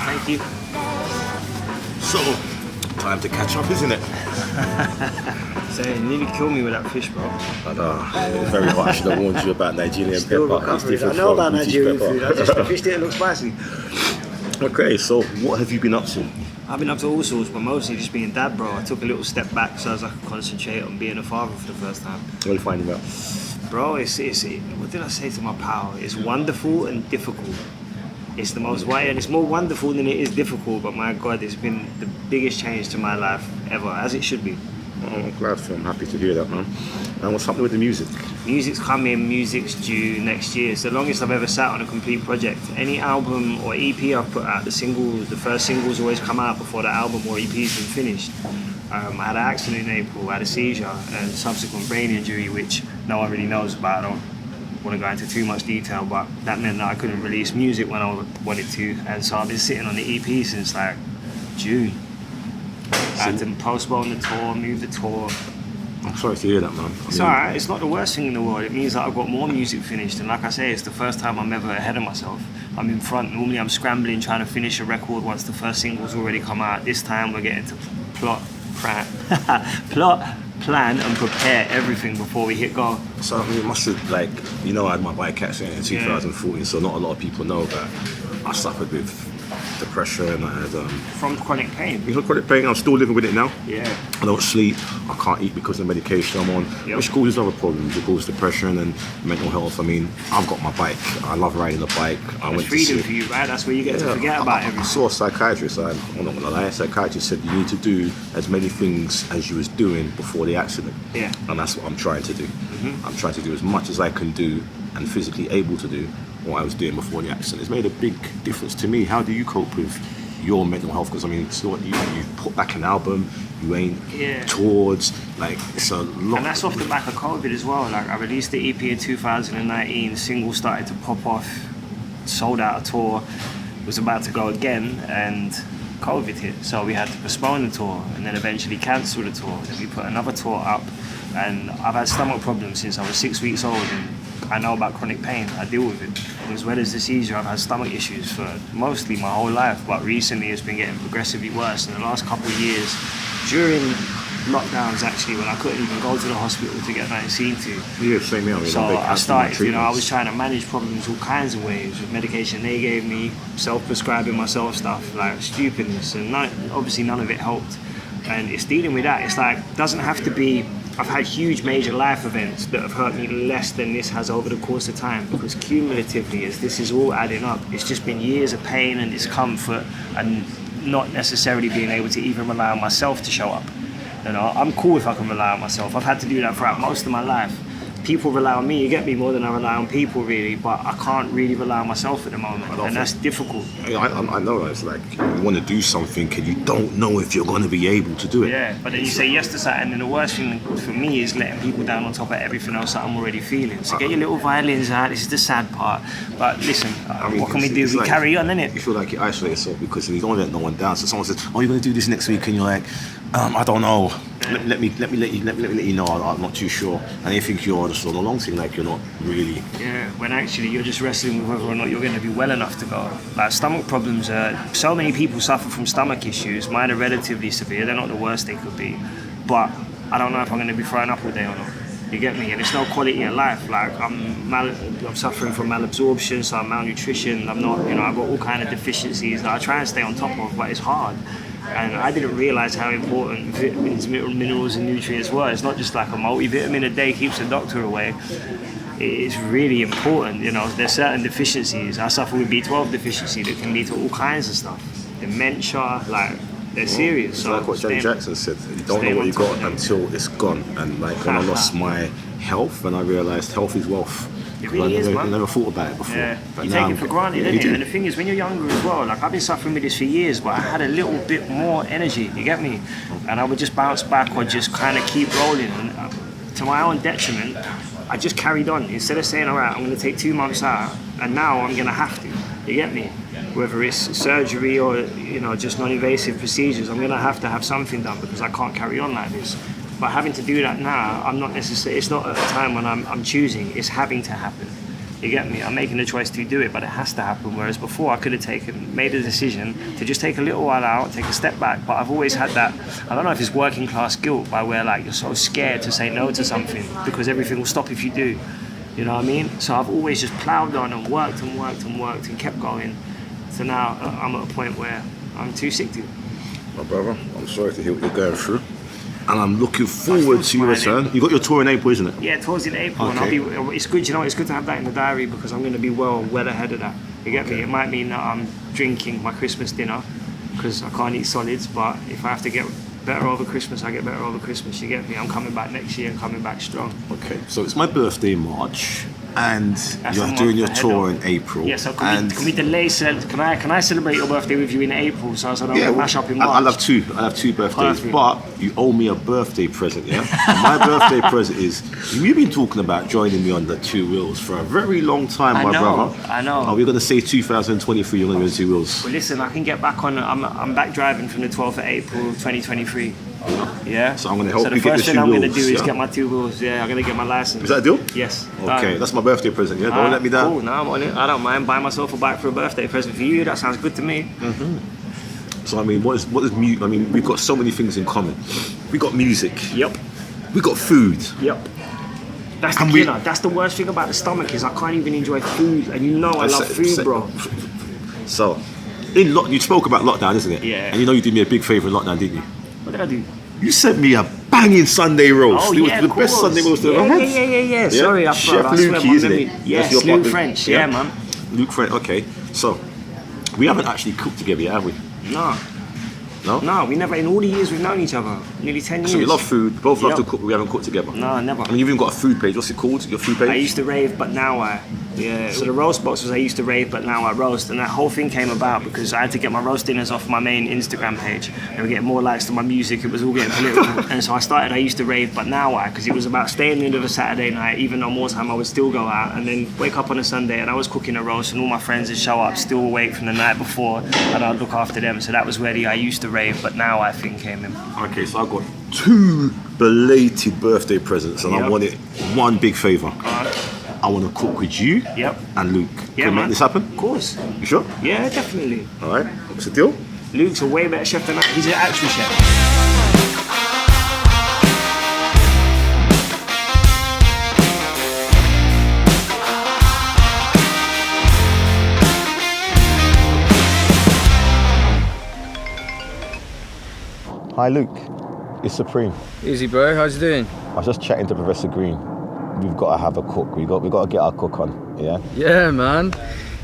Thank you. So, time to catch up, isn't it? So you nearly killed me with that fish, bro. I know, it's very hot. I should have warned you about Nigerian Still pepper. It's recovering. I different know from about British Nigerian pepper. food. I just the fish didn't look spicy. Okay, so what have you been up to? I've been up to all sorts, but mostly just being dad, bro. I took a little step back so as I could concentrate on being a father for the first time. What are you finding out? Bro, what did I say to my pal? It's wonderful and difficult. It's the most and it's more wonderful than it is difficult, but my God, it's been the biggest change to my life ever, as it should be. Oh, I'm glad, Phil. I'm happy to hear that, man. And what's happening with the music? Music's coming, music's due next year. It's the longest I've ever sat on a complete project. Any album or EP I've put out, the first singles always come out before the album or EP's been finished. I had an accident in April, I had a seizure and subsequent brain injury, which no one really knows about. I don't want to go into too much detail, but that meant that I couldn't release music when I wanted to, and so I've been sitting on the EP since like June. I had to postpone the tour, move the tour. I'm sorry to hear that, man. It's alright, it's not the worst thing in the world. It means that I've got more music finished, and like I say, it's the first time I'm ever ahead of myself. I'm in front. Normally I'm scrambling trying to finish a record once the first single's already come out. This time we're getting to plot, plan and prepare everything before we hit go. So I mean, it must have, like, you know, I had my bike accident in 2014, so not a lot of people know that I suffered with depression. I had From chronic pain. you know, chronic pain. I'm still living with it now. Yeah. I don't sleep. I can't eat because of the medication I'm on, which causes other problems. It causes depression and mental health. I mean, I've got my bike. I love riding the bike. It's freedom for you, right? That's where you get to forget about everything. I saw a psychiatrist. I'm not gonna lie. A psychiatrist said you need to do as many things as you was doing before the accident. Yeah. And that's what I'm trying to do. I'm trying to do as much as I can do and physically able to do what I was doing before the accident. It's made a big difference to me. How do you cope with your mental health? Because I mean, it's what you put back an album, you ain't towards, like, it's a lot. And that's off the back of COVID as well. Like, I released the EP in 2019, single started to pop off, sold out a tour, was about to go again, and COVID hit. So we had to postpone the tour and then eventually cancel the tour. Then we put another tour up, and I've had stomach problems since I was 6 weeks old, and I know about chronic pain. I deal with it. As well as the seizure, I've had stomach issues for mostly my whole life, but recently it's been getting progressively worse. In the last couple of years, during lockdowns actually, when I couldn't even go to the hospital to get vaccine to. Yeah, same here. So I started, I was trying to manage problems all kinds of ways with medication they gave me, self-prescribing myself stuff, like stupidness, and obviously none of it helped. And it's dealing with that. It's like, doesn't have to be. I've had huge major life events that have hurt me less than this has over the course of time, because cumulatively, as this is all adding up, it's just been years of pain and discomfort and not necessarily being able to even rely on myself to show up. You know, I'm cool if I can rely on myself. I've had to do that throughout most of my life. People rely on me, you get me, more than I rely on people really, but I can't really rely on myself at the moment, and that's difficult. I know, it's like, you want to do something and you don't know if you're going to be able to do it. Yeah, but then you say yes to something, and the worst thing for me is letting people down on top of everything else that I'm already feeling. So get your little violins out, this is the sad part. But listen, what can we do? We carry on, innit? You feel like you isolate yourself because you don't let no one down. So someone says, "Oh, you're going to do this next week," and you're like, I don't know. Let me let you know. I'm not too sure. And you think you're just on a long thing, like you're not really. Yeah, when actually you're just wrestling with whether or not you're going to be well enough to go. Like, stomach problems, so many people suffer from stomach issues. Mine are relatively severe. They're not the worst they could be, but I don't know if I'm going to be throwing up all day or not. You get me? And it's no quality of life. Like, I'm suffering from malabsorption, so I'm malnutrition. I'm not, I've got all kind of deficiencies that I try and stay on top of, but it's hard. And I didn't realise how important vitamins, minerals and nutrients were. It's not just like a multivitamin a day keeps the doctor away. It's really important, There's certain deficiencies. I suffer with B12 deficiency that can lead to all kinds of stuff. Dementia, like, they're serious. It's like what Janet Jackson said, you don't know what you got until it's gone. And like, when I lost my health, and I realised health is wealth. It really is, man. I never thought about it before. Yeah, you take it for granted, innit? And the thing is, when you're younger as well, like, I've been suffering with this for years, but I had a little bit more energy, you get me? And I would just bounce back or just kind of keep rolling. And to my own detriment, I just carried on. Instead of saying, all right, I'm going to take 2 months out, and now I'm going to have to, you get me? Whether it's surgery or, just non-invasive procedures, I'm going to have something done because I can't carry on like this. But having to do that now, I'm not necessarily. It's not at a time when I'm choosing. It's having to happen. You get me? I'm making the choice to do it, but it has to happen. Whereas before, I could have made a decision to just take a little while out, take a step back. But I've always had that, I don't know if it's working class guilt, by where like you're so scared to say no to something because everything will stop if you do. You know what I mean? So I've always just ploughed on and worked and worked and worked and kept going. So now I'm at a point where I'm too sick to. My brother, I'm sorry to hear what you're going through. And I'm looking forward to your return. You got your tour in April, isn't it? Yeah, towar's in April, Okay. and it's good. You know, it's good to have that in the diary because I'm going to be well ahead of that. You get me? It might mean that I'm drinking my Christmas dinner because I can't eat solids. But if I have to get better over Christmas, I get better over Christmas. You get me? I'm coming back next year and coming back strong. Okay, so it's my birthday in March, and That's you're a month doing your ahead tour of- in April. Yeah, so can we delay? Can I celebrate your birthday with you in April? So I don't mash up in March. I'll have two birthdays, Perfect. but you owe me a birthday present, yeah? And my birthday present is, you've been talking about joining me on the two wheels for a very long time, my brother. I know. Are we going to say 2023 you're going to be on two wheels? Well, listen, I can get back on. I'm back driving from the 12th of April, 2023. Yeah. So I'm going to help So the you get the first thing two I'm going to wheels, do is yeah? get my 2 wheels. Yeah, I'm going to get my license. Is that a deal? Yes. Okay, that's my birthday present, yeah? Don't let me down. Cool. No, I'm on it. I don't mind buying myself a bike for a birthday present for you. That sounds good to me. So I mean, what is music? I mean, we've got so many things in common. We got music. Yep. We got food. Yep. That's the And we- killer. That's the worst thing about the stomach is I can't even enjoy food, and you know I love food, bro. So, you spoke about lockdown, isn't it? Yeah. And you know you did me a big favour in lockdown, didn't you? What did I do? You sent me a banging Sunday roast. Oh, It was yeah, the of best course. Sunday roast I've Yeah, ever had. yeah. Sorry, I Chef forgot. I swear Lukey, my isn't memory- it? Yeah, That's your Slew partner. French. Yeah, man. Luke French. Okay, so we haven't actually cooked together yet, have we? No, No. we never. In all the years we've known each other, nearly 10 years. So we love food. Both love Yep. to cook. But we haven't cooked together. No, never. I mean, you've even got a food page. What's it called? Your food page? I used to rave, but now I. Yeah, so the roast box was I used to rave, but now I roast. And that whole thing came about because I had to get my roast dinners off my main Instagram page. They were getting more likes than my music. It was all getting political. And so I used to rave, but now I. Because it was about staying in of a Saturday night, even though more time I would still go out. And then wake up on a Sunday and I was cooking a roast and all my friends would show up still awake from the night before. And I'd look after them. So that was where the I used to rave, but now I thing came in. Okay, so I've got 2 belated birthday presents, and I Yep. want it one big favour. Alright. I want to cook with you Yep. and Luke. Yeah, Can we man. make this happen? Of course. You sure? Yeah, definitely. All right. What's the deal? Luke's a way better chef than I. He's an actual chef. Hi, Luke. It's Supreme. Easy, bro. How's you doing? I was just chatting to Professor Green. We've got to have a cook. We got to get our cook on. Yeah. Yeah, man.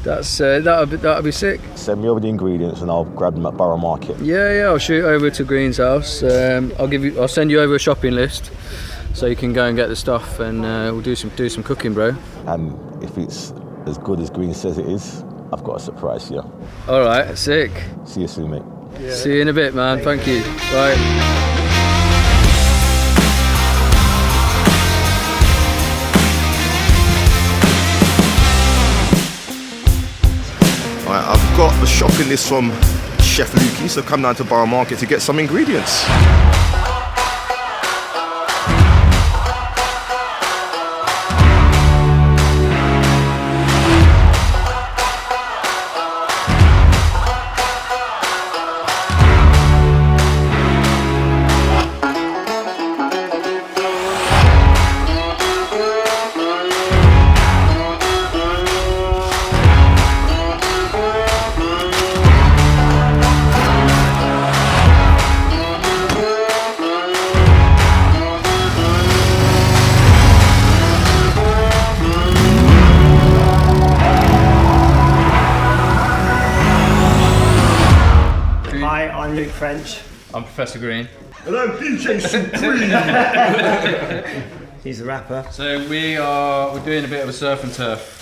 That's that'll be sick. Send me over the ingredients, and I'll grab them at Borough Market. Yeah. I'll shoot over to Green's house. I'll send you over a shopping list, so you can go and get the stuff, and we'll do some cooking, bro. And if it's as good as Green says it is, I've got a surprise for you. All right, sick. See you soon, mate. See you in a bit, man. Thank you. Bye. Alright, I've got the shopping list from Chef Lukey, so come down to Borough Market to get some ingredients. Hi, I'm Luke French. I'm Professor Green. Hello, DJ Supreme. He's the rapper. So we're doing a bit of a surf and turf.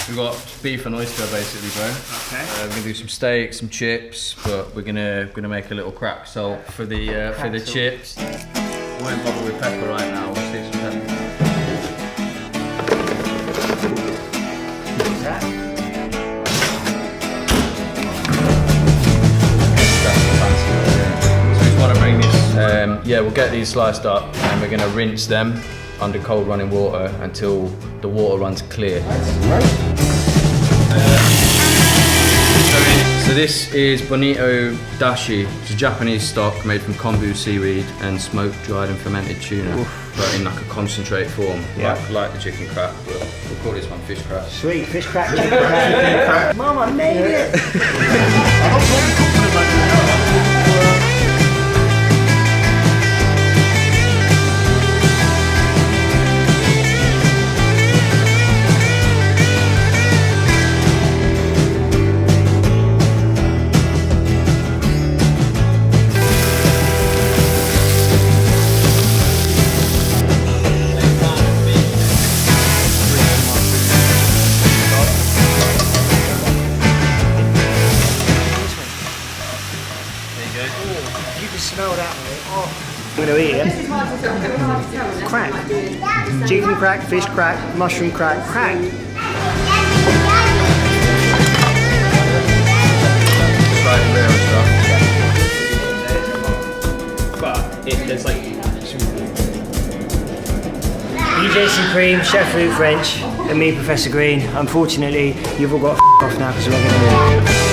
We've got beef and oyster basically, bro. Okay. We're gonna do some steak, some chips, but we're gonna make a little crack salt for the chips. Won't bother with pepper right now. We'll stick some pepper. So we just want to bring this. We'll get these sliced up, and we're gonna rinse them under cold running water until the water runs clear. So this is Bonito Dashi. It's a Japanese stock made from kombu seaweed and smoked, dried and fermented tuna. But in like a concentrate form, like the chicken crack, but we'll call this one fish crack. Sweet, fish crack, chicken crack. Mama made it! You can smell that, mate. Oh. I'm gonna eat it. Crack. Chicken crack, fish crack, mushroom crack, crack. But there's like you, Jason Cream, Chef Luke French, and me, Professor Green. Unfortunately, you've all got off now because we're not going to